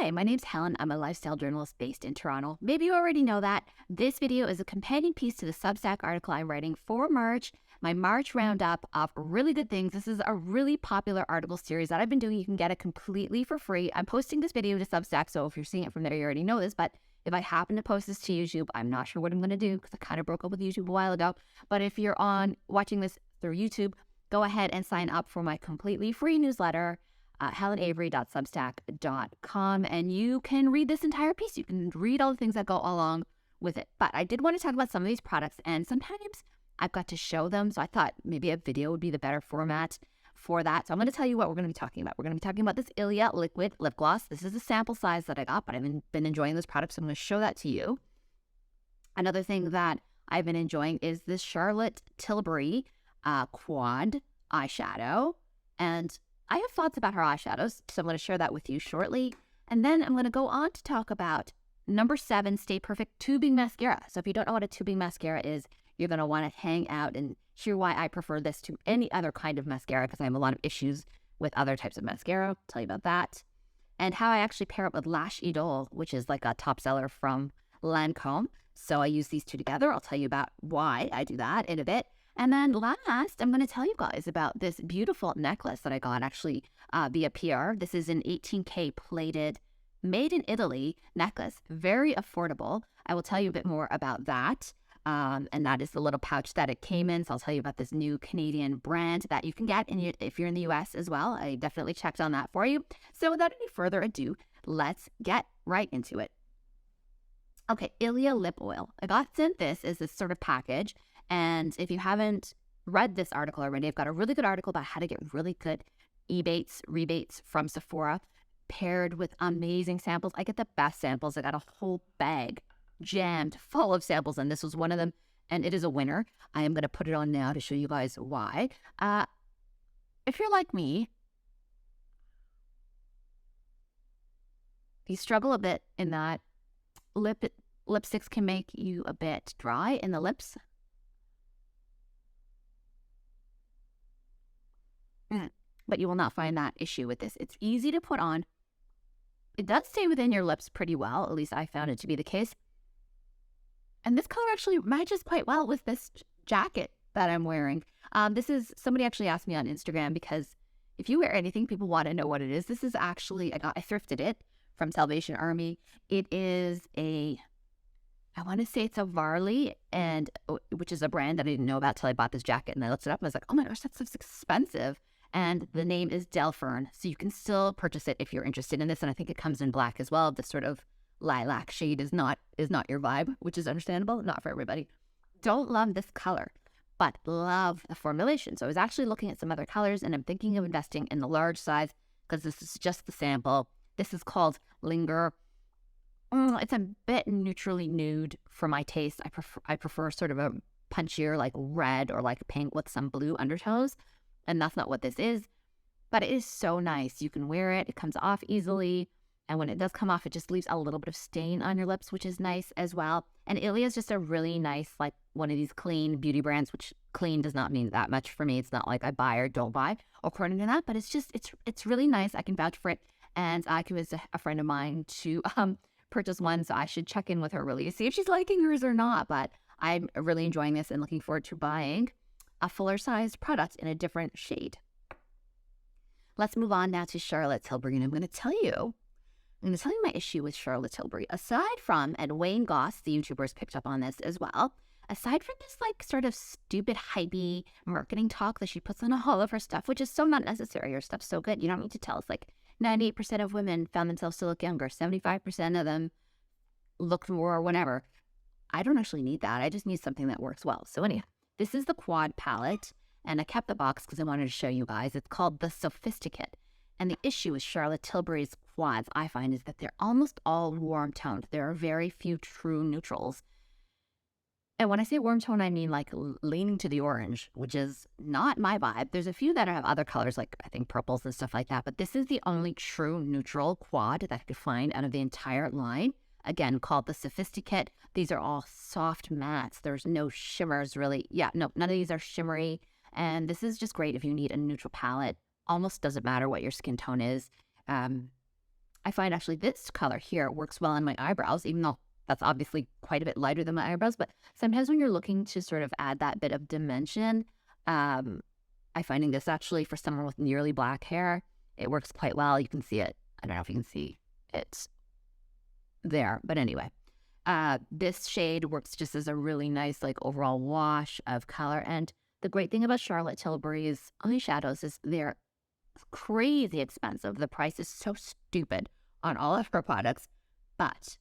Hi, my name's Helen. I'm a lifestyle journalist based in Toronto. Maybe you already know that. This video is a companion piece to the Substack article I'm writing for March, my March roundup of really good things. This is a really popular article series that I've been doing. You can get it completely for free. I'm posting this video to Substack, so if you're seeing it from there, you already know this, but if I happen to post this to YouTube, I'm not sure what I'm going to do because I kind of broke up with YouTube a while ago. But if you're watching this through YouTube, go ahead and sign up for my completely free newsletter, helenavery.substack.com, and you can read this entire piece. You can read all the things that go along with it. But I did want to talk about some of these products, and sometimes I've got to show them, so I thought maybe a video would be the better format for that. So I'm going to tell you what we're going to be talking about. We're going to be talking about this ILIA liquid lip gloss. This is a sample size that I got, but I've been enjoying this product, so I'm going to show that to you. Another thing that I've been enjoying is this Charlotte Tilbury Quad eyeshadow, and I have thoughts about her eyeshadows, so I'm going to share that with you shortly. And then I'm going to go on to talk about No.7 Stay Perfect Tubing Mascara. So if you don't know what a tubing mascara is, you're going to want to hang out and hear why I prefer this to any other kind of mascara, because I have a lot of issues with other types of mascara. I'll tell you about that. And how I actually pair up with Lash Idole, which is like a top seller from Lancome. So I use these two together. I'll tell you about why I do that in a bit. And then last, I'm going to tell you guys about this beautiful necklace that I got actually via PR. This is an 18K plated, made in Italy necklace, very affordable. I will tell you a bit more about that. And that is the little pouch that it came in. So I'll tell you about this new Canadian brand that you can get if you're in the US as well. I definitely checked on that for you. So without any further ado, let's get right into it. Okay, ILIA Lip Oil. I got sent this as this sort of package. And if you haven't read this article already, I've got a really good article about how to get really good rebates from Sephora paired with amazing samples. I get the best samples. I got a whole bag jammed full of samples, and this was one of them, and it is a winner. I am going to put it on now to show you guys why. If you're like me, you struggle a bit in that lipsticks can make you a bit dry in the lips. But you will not find that issue with this. It's easy to put on. It does stay within your lips pretty well. At least I found it to be the case. And this color actually matches quite well with this jacket that I'm wearing. Somebody actually asked me on Instagram, because if you wear anything, people want to know what it is. This is actually, I thrifted it from Salvation Army. It is I want to say it's a Varley, which is a brand that I didn't know about till I bought this jacket, and I looked it up and I was like, oh my gosh, that stuff's expensive. And the name is Delpherne, so you can still purchase it if you're interested in this. And I think it comes in black as well. This sort of lilac shade is not your vibe, which is understandable, not for everybody. Don't love this color, but love the formulation. So I was actually looking at some other colors, and I'm thinking of investing in the large size because this is just the sample. This is called Linger. It's a bit neutrally nude for my taste. I prefer sort of a punchier, like red or like pink with some blue undertones. And that's not what this is, but it is so nice. You can wear it. It comes off easily. And when it does come off, it just leaves a little bit of stain on your lips, which is nice as well. And ILIA is just a really nice, like one of these clean beauty brands, which clean does not mean that much for me. It's not like I buy or don't buy according to that, but it's really nice. I can vouch for it. And I convinced a friend of mine to purchase one, so I should check in with her really to see if she's liking hers or not. But I'm really enjoying this and looking forward to buying a fuller sized product in a different shade. Let's move on now to Charlotte Tilbury, and I'm going to tell you my issue with Charlotte Tilbury. Aside from, and Wayne Goss, the YouTuber's picked up on this as well, aside from this like sort of stupid hypey marketing talk that she puts on all of her stuff, which is so not necessary. Her stuff's so good. You don't need to tell us like 98% of women found themselves to look younger. 75% of them looked more or whatever. I don't actually need that. I just need something that works well. So anyhow, this is the Quad palette, and I kept the box because I wanted to show you guys. It's called the Sophisticate. And the issue with Charlotte Tilbury's quads, I find, is that they're almost all warm toned. There are very few true neutrals. And when I say warm tone, I mean like leaning to the orange, which is not my vibe. There's a few that have other colors, like I think purples and stuff like that. But this is the only true neutral quad that I could find out of the entire line. Again, called the Sophisticate. These are all soft mattes. There's no shimmers really. Yeah, no, none of these are shimmery. And this is just great if you need a neutral palette. Almost doesn't matter what your skin tone is. I find actually this color here works well on my eyebrows, even though that's obviously quite a bit lighter than my eyebrows. But sometimes when you're looking to sort of add that bit of dimension, I'm finding this actually for someone with nearly black hair, it works quite well. You can see it. I don't know if you can see it there, but anyway, this shade works just as a really nice like overall wash of color. And the great thing about Charlotte Tilbury's eyeshadows is they're crazy expensive. The price is so stupid on all of her products, but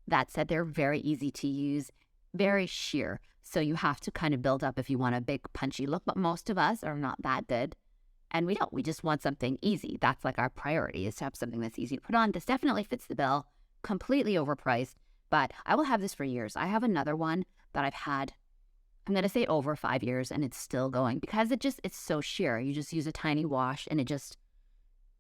that said, they're very easy to use, very sheer. So you have to kind of build up if you want a big punchy look, but most of us are not that good. And we don't. We just want something easy. That's like our priority, is to have something that's easy to put on. This definitely fits the bill. Completely overpriced, but I will have this for years. I have another one that I've had, I'm going to say over 5 years, and it's still going because it's so sheer. You just use a tiny wash and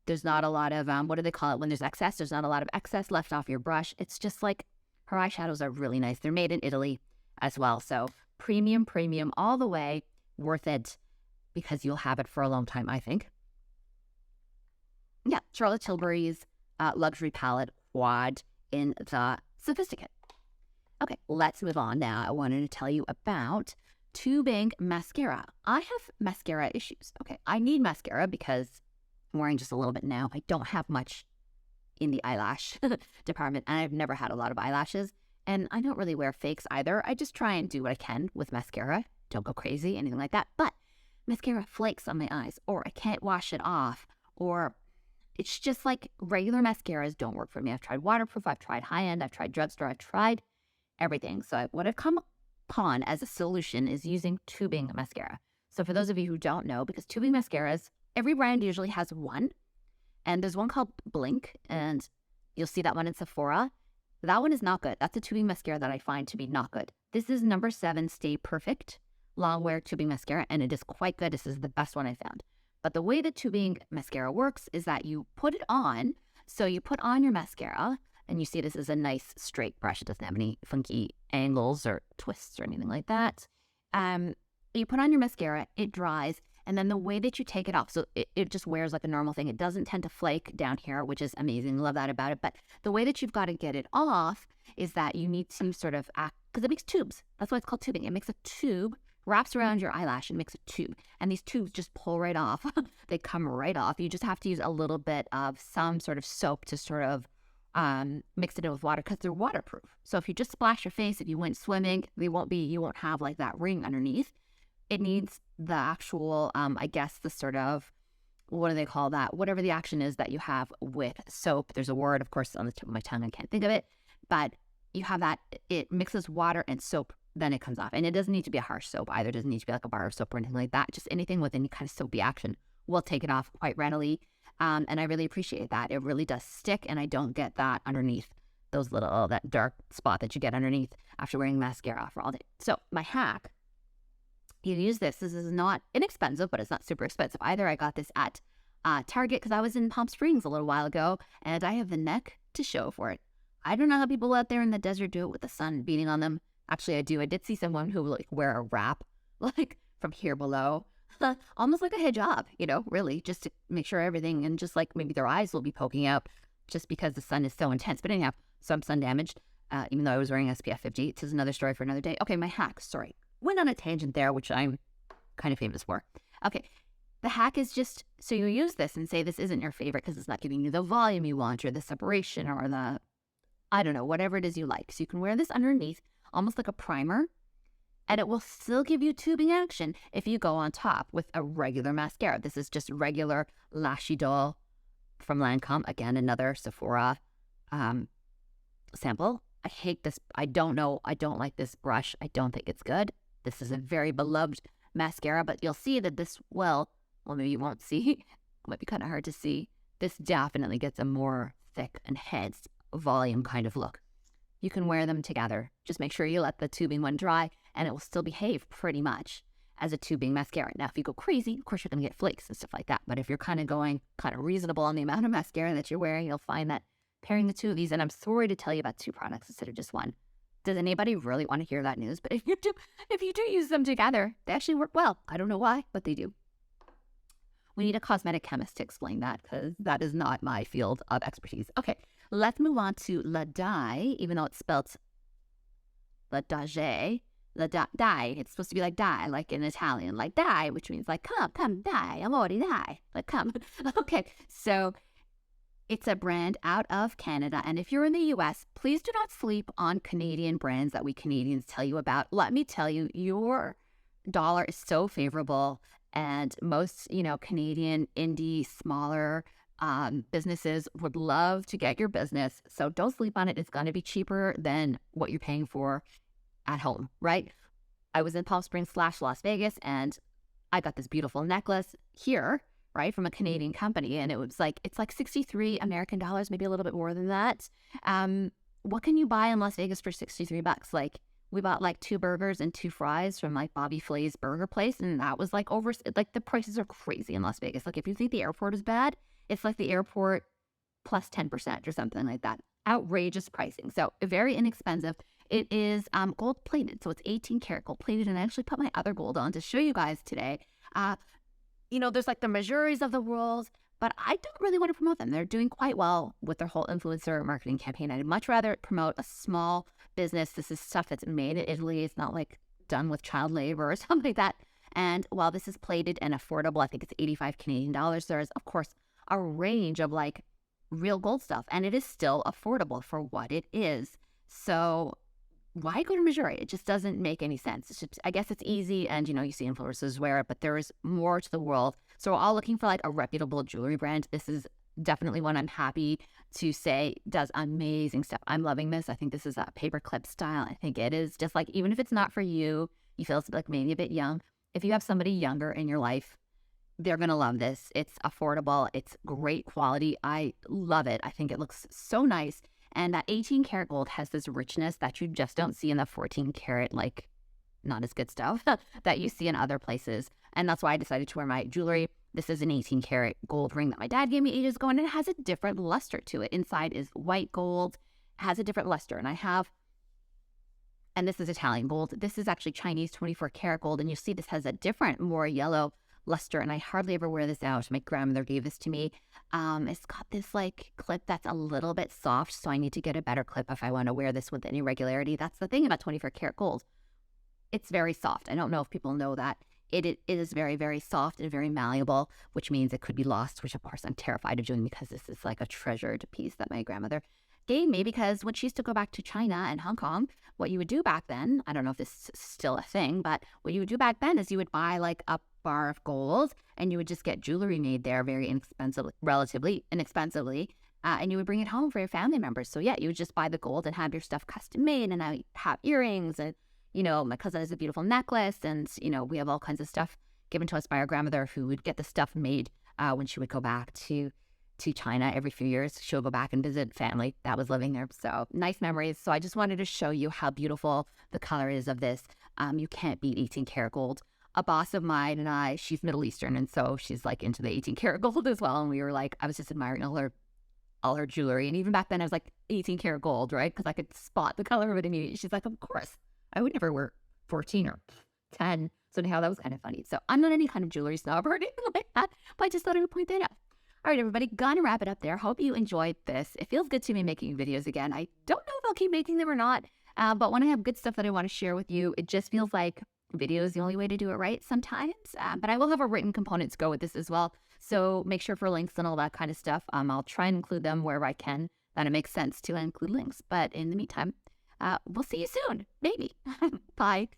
there's not a lot of, what do they call it when there's excess? There's not a lot of excess left off your brush. It's just like, her eyeshadows are really nice. They're made in Italy as well. So premium all the way, worth it, because you'll have it for a long time, I think. Yeah, Charlotte Tilbury's luxury palette quad in the Sophisticate. Okay, let's move on now. I wanted to tell you about tubing mascara. I have mascara issues. Okay, I need mascara because I'm wearing just a little bit now. I don't have much in the eyelash department, and I've never had a lot of eyelashes, and I don't really wear fakes either. I just try and do what I can with mascara. Don't go crazy, anything like that, but mascara flakes on my eyes, or I can't wash it off, or it's just like regular mascaras don't work for me. I've tried waterproof, I've tried high-end, I've tried drugstore, I've tried everything. So what I've come upon as a solution is using tubing mascara. So for those of you who don't know, because tubing mascaras, every brand usually has one, and there's one called Blink, and you'll see that one in Sephora. That one is not good. That's a tubing mascara that I find to be not good. This is No.7 Stay Perfect Long Wear Tubing Mascara, and it is quite good. This is the best one I found. But the way the tubing mascara works is that you put it on. So you put on your mascara, and you see this is a nice straight brush. It doesn't have any funky angles or twists or anything like that. You put on your mascara, it dries, and then the way that you take it off, so it just wears like a normal thing. It doesn't tend to flake down here, which is amazing. Love that about it. But the way that you've got to get it off is that you need to sort of act, because it makes tubes. That's why it's called tubing. It makes a tube, wraps around your eyelash and makes a tube. And these tubes just pull right off. They come right off. You just have to use a little bit of some sort of soap to sort of mix it in with water, because they're waterproof. So if you just splash your face, if you went swimming, you won't have like that ring underneath. It needs the actual, I guess the sort of, what do they call that? Whatever the action is that you have with soap. There's a word, of course, on the tip of my tongue. I can't think of it, but you have that. It mixes water and soap, then it comes off. And it doesn't need to be a harsh soap either. It doesn't need to be like a bar of soap or anything like that. Just anything with any kind of soapy action will take it off quite readily. And I really appreciate that. It really does stick, and I don't get that underneath those little, that dark spot that you get underneath after wearing mascara for all day. So my hack, you use this. This is not inexpensive, but it's not super expensive either. I got this at Target because I was in Palm Springs a little while ago, and I have the neck to show for it. I don't know how people out there in the desert do it with the sun beating on them. Actually, I do. I did see someone who would like wear a wrap, like from here below, almost like a hijab, really, just to make sure everything, and just like maybe their eyes will be poking out just because the sun is so intense. But anyhow, so I'm sun damaged, even though I was wearing SPF 50. This is another story for another day. Okay, my hack, sorry. Went on a tangent there, which I'm kind of famous for. Okay, the hack is just, so you use this and say this isn't your favorite because it's not giving you the volume you want, or the separation, or the, I don't know, whatever it is you like. So you can wear this underneath, almost like a primer, and it will still give you tubing action if you go on top with a regular mascara. This is just regular Lashy Doll from Lancome. Again, another Sephora sample. I hate this. I don't like this brush. I don't think it's good. This is a very beloved mascara, but you'll see that this well, maybe you won't see. It might be kind of hard to see. This definitely gets a more thick and heads volume kind of look. You can wear them together. Just make sure you let the tubing one dry, and it will still behave pretty much as a tubing mascara. Now, if you go crazy, of course, you're going to get flakes and stuff like that. But if you're kind of going kind of reasonable on the amount of mascara that you're wearing, you'll find that pairing the two of these, and I'm sorry to tell you about two products instead of just one. Does anybody really want to hear that news? But if you do use them together, they actually work well. I don't know why, but they do. We need a cosmetic chemist to explain that because that is not my field of expertise. Okay, let's move on to La Dye, even though it's spelled La Dage. Dai. It's supposed to be like die, like in Italian, like die, which means like come, die, amore, die, like come. Okay, so it's a brand out of Canada. And if you're in the US, please do not sleep on Canadian brands that we Canadians tell you about. Let me tell you, your dollar is so favorable. And most, Canadian indie, smaller businesses would love to get your business. So don't sleep on it. It's going to be cheaper than what you're paying for at home, right? I was in Palm Springs / Las Vegas, and I got this beautiful necklace here, right, from a Canadian company, and it's like 63 American dollars, maybe a little bit more than that. What can you buy in Las Vegas for $63? Like, we bought like 2 burgers and 2 fries from like Bobby Flay's burger place, and that was like the prices are crazy in Las Vegas. Like, if you think the airport is bad, it's like the airport plus 10% or something like that. Outrageous pricing. So very inexpensive. It is gold plated, so it's 18 karat gold plated, and I actually put my other gold on to show you guys today. There's like the Majuris of the world, but I don't really want to promote them. They're doing quite well with their whole influencer marketing campaign. I'd much rather promote a small business. This is stuff that's made in Italy. It's not like done with child labor or something like that. And while this is plated and affordable, I think it's 85 Canadian dollars, there is, of course, a range of like real gold stuff, and it is still affordable for what it is. So why go to Missouri? It just doesn't make any sense. It's just, I guess it's easy, and you see influencers wear it, but there is more to the world. So we're all looking for like a reputable jewelry brand. This is definitely one I'm happy to say does amazing stuff. I'm loving this. I think this is a paperclip style. I think it is just like, even if it's not for you, you feel like maybe a bit young. If you have somebody younger in your life, they're going to love this. It's affordable. It's great quality. I love it. I think it looks so nice. And that 18 karat gold has this richness that you just don't see in the 14 karat, like, not as good stuff that you see in other places. And that's why I decided to wear my jewelry. This is an 18 karat gold ring that my dad gave me ages ago, and it has a different luster to it. Inside is white gold, has a different luster. And this is Italian gold. This is actually Chinese 24 karat gold. And you see this has a different, more yellow luster, and I hardly ever wear this out. My grandmother gave this to me. It's got this like clip that's a little bit soft, so I need to get a better clip if I want to wear this with any regularity. That's the thing about 24 karat gold. It's very soft. I don't know if people know that. It is very, very soft and very malleable, which means it could be lost, which of course I'm terrified of doing because this is like a treasured piece that my grandmother gave me, because when she used to go back to China and Hong Kong, what you would do back then, I don't know if this is still a thing, but what you would do back then is you would buy like a bar of gold, and you would just get jewelry made there very inexpensively, relatively inexpensively, and you would bring it home for your family members. So yeah, you would just buy the gold and have your stuff custom made, and I have earrings, and my cousin has a beautiful necklace, and we have all kinds of stuff given to us by our grandmother, who would get the stuff made when she would go back to China every few years. She'll go back and visit family that was living there. So nice memories. So I just wanted to show you how beautiful the color is of this. You can't beat 18 karat gold. A boss of mine and she's Middle Eastern, and so she's like into the 18 karat gold as well. And we were like, I was just admiring all her jewelry. And even back then I was like, 18 karat gold, right? Because I could spot the color of it immediately. She's like, of course, I would never wear 14 or 10. So anyhow, that was kind of funny. So I'm not any kind of jewelry snob or anything like that, but I just thought I would point that out. All right, everybody, gonna wrap it up there. Hope you enjoyed this. It feels good to me making videos again. I don't know if I'll keep making them or not, but when I have good stuff that I want to share with you, it just feels like video is the only way to do it right sometimes. But I will have a written component to go with this as well. So make sure for links and all that kind of stuff. I'll try and include them wherever I can, that it makes sense to include links. But in the meantime, we'll see you soon. Maybe. Bye.